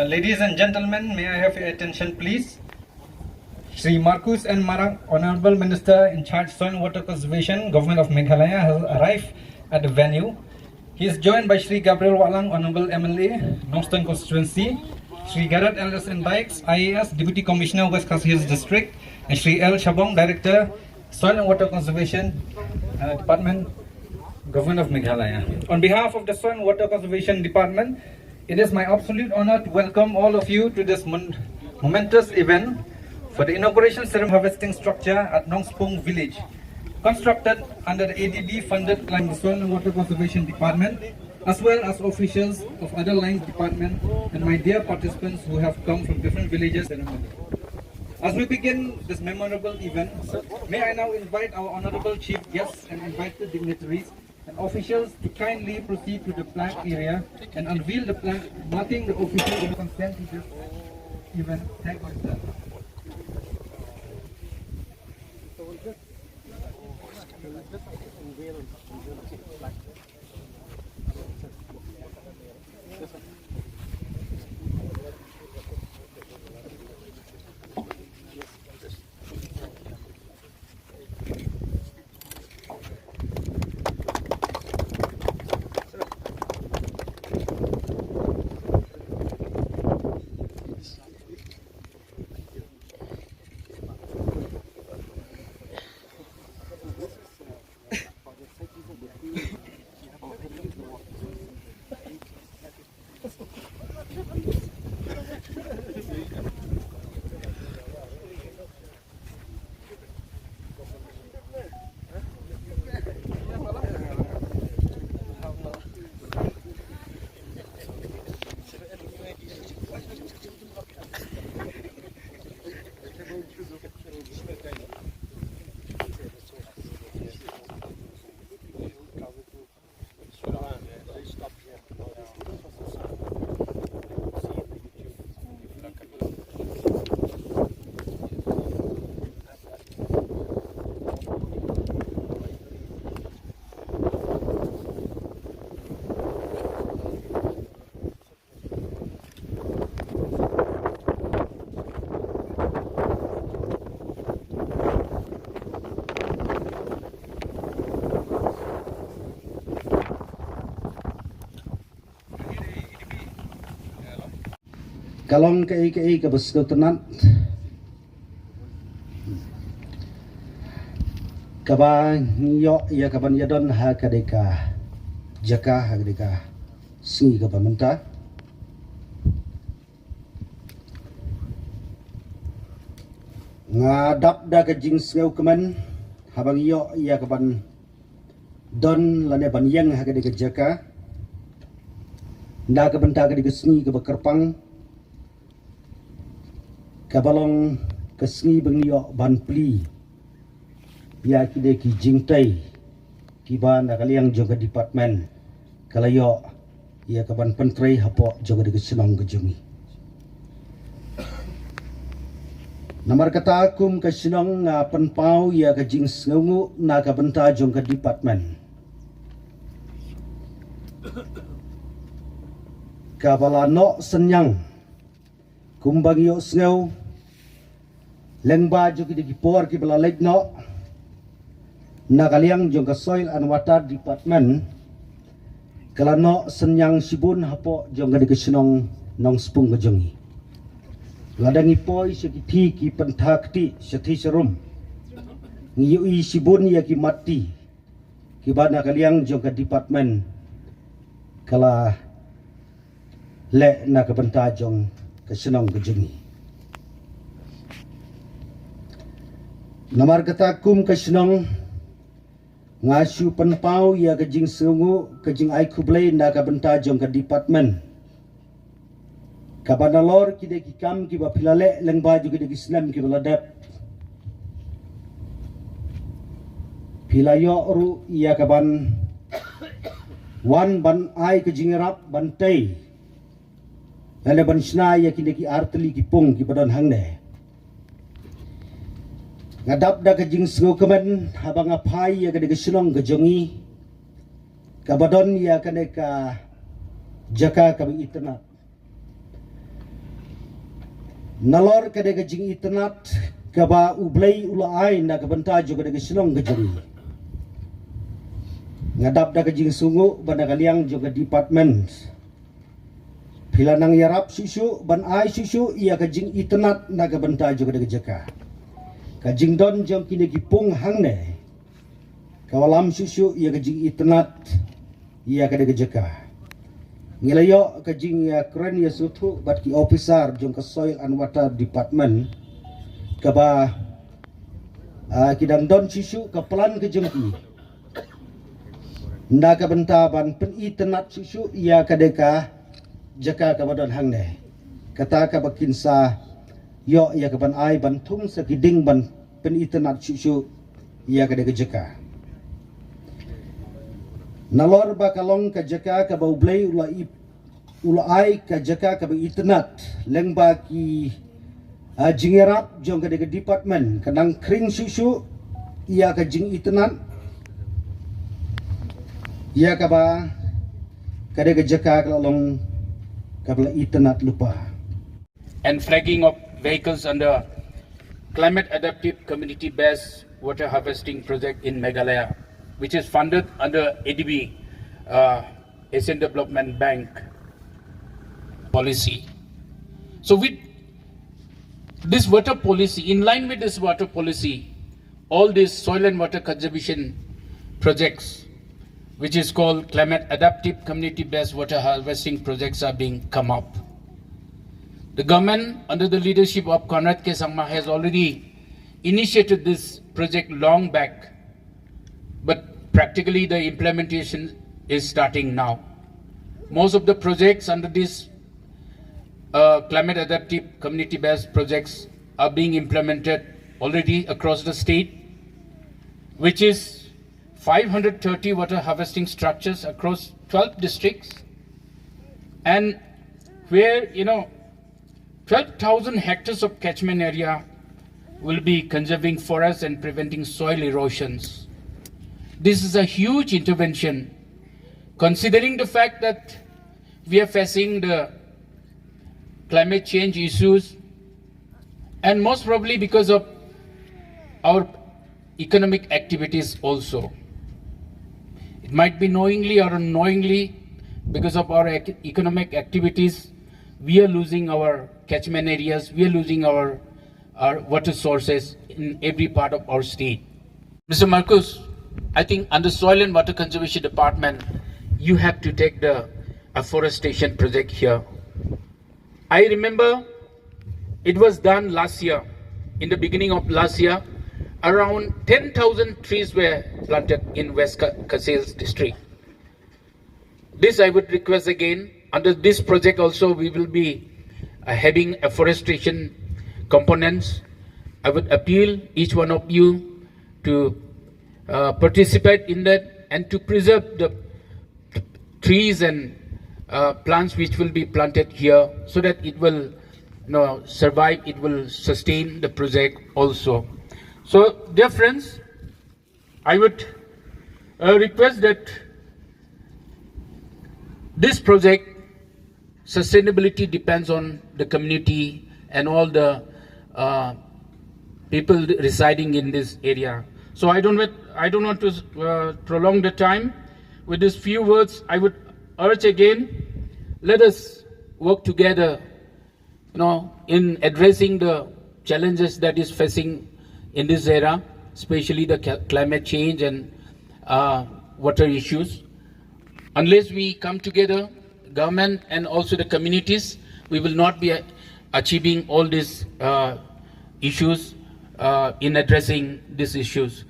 Ladies and gentlemen, may I have your attention please? Sri Marcus N. Marang, Honorable Minister in charge Soil and Water Conservation, Government of Meghalaya, has arrived at the venue. He is joined by Sri Gabriel Walang, Honorable MLA, Northern Constituency, Sri Garrett Anderson Dykes, IAS, Deputy Commissioner, West Kashmir Hills District, and Sri L. Shabong, Director, Soil and Water Conservation Department, Government of Meghalaya. On behalf of the Soil and Water Conservation Department, it is my absolute honor to welcome all of you to this momentous event for the inauguration ceremony harvesting structure at Nongspong Village, constructed under the ADB funded by the Soil and Water Conservation Department, as well as officials of other lines department and my dear participants who have come from different villages. As we begin this memorable event, may I now invite our honorable chief guests and invited dignitaries and officials to kindly proceed to the plant area and unveil the plant, marking the official consent to this event. Thank you, sir. Kalong ke beskotenat kaban yo ya kaban yadon ha kadeka jaka ha kadeka singi kaban menta ngadap da ke jing sngau kemen habang yo ya kaban don lane ban yang ha kadeka jaka nda kaban ta kadeka singi ke kerpang kabalong kesngi bengyo banpli ya kide ki jingtai ki ban akaliang joga department kalayo ya kaban pentrei hapo joga de senong kejumi namar kata akum ke senong nga penpau ya ke jing sngungu na ka benta jong ke department kabalano senyang kumbangyo sngu lengba juga di por ki belalek no nakaliang jong ke soil and water department kalano senyang sibun hapo jong ke kesenong nong spung kejongi ladang ipoi sekiti ki pentakti seti serum ngiyui sibun ya ki mati ki bana kaliang jong ke department kala le na ke benta jong kesenong kejongi namar katakum kesenong ngasu penpau ya kejing sungu kejing ai kublai na ka benta jong ke department kabanalor kide kikam ki bapilale lengba juga de islam ki beladap Pilayo ru ia kaban wan ban ai ke jingerap ban tei. Lele ban sna ia kini ki arteli ki pung ki badan hangne. Ngadap da ke jing sengo kemen habang apai ia ke sinong ke jongi. Kabadon ia kene ka jaka ka internet. Nalor ka de jing internet ka ba ublei ula ai na ka banta jo ka de sinong ke jongi. Ngadap da ke jing sungu banda kaliang jo ka department. Pila nang yarap susu ban ai susu ia ka jing internet na ka banta jo ka de jaka. Ka jing don jong kini ki pung hangne. Kawalam susu ia ka jing internet ia ka de jaka. Ngilayo ka jing ya keren ya sutu bat ki officer jong ka soil and water department ka ba kidang don susu ka pelan ke jengki. Nda ka benta ban pen internet susu ia ka de ka jaka ka badon hangne. Kata ka bakinsa yo ia ka ban ai ban thung sa kiding ban pen internet susu ia ka de ka jaka. Nalor ba kalong ka jaka ka ba ublay ula ai ka jaka ka ba internet leng ba ki jingerap jong ka de ka department kanang kring susu ia ka jing internet ia ka ba ka de ka jaka ka long ka ba internet lupa. And flagging of vehicles under Climate Adaptive Community Based Water Harvesting Project in Meghalaya, which is funded under ADB, Asian Development Bank policy. So with this water policy, in line with this water policy, all these soil and water conservation projects, which is called Climate Adaptive Community Based Water Harvesting projects, are being come up. The government, under the leadership of Conrad K. Sangma, has already initiated this project long back, but practically the implementation is starting now. Most of the projects under this Climate Adaptive Community Based projects are being implemented already across the state, which is 530 water harvesting structures across 12 districts, and where 12,000 hectares of catchment area will be conserving forests and preventing soil erosions. This is a huge intervention, considering the fact that we are facing the climate change issues, and most probably because of our economic activities also. It might be knowingly or unknowingly, because of our economic activities, we are losing our catchment areas, we are losing our water sources in every part of our state. Mr. Marcus, I think under Soil and Water Conservation Department, you have to take the afforestation project here. I remember it was done last year. In the beginning of last year, around 10,000 trees were planted in West Kasils district. This I would request again. Under this project also, we will be having afforestation components. I would appeal each one of you to participate in that and to preserve the trees and plants which will be planted here, so that it will survive, it will sustain the project also. So dear friends, I would request that this project, sustainability depends on the community and all the people residing in this area. So I don't want to prolong the time. With these few words, I would urge again, let us work together, in addressing the challenges that is facing in this era, especially the climate change and water issues. Unless we come together, government and also the communities, we will not be achieving all these issues in addressing these issues.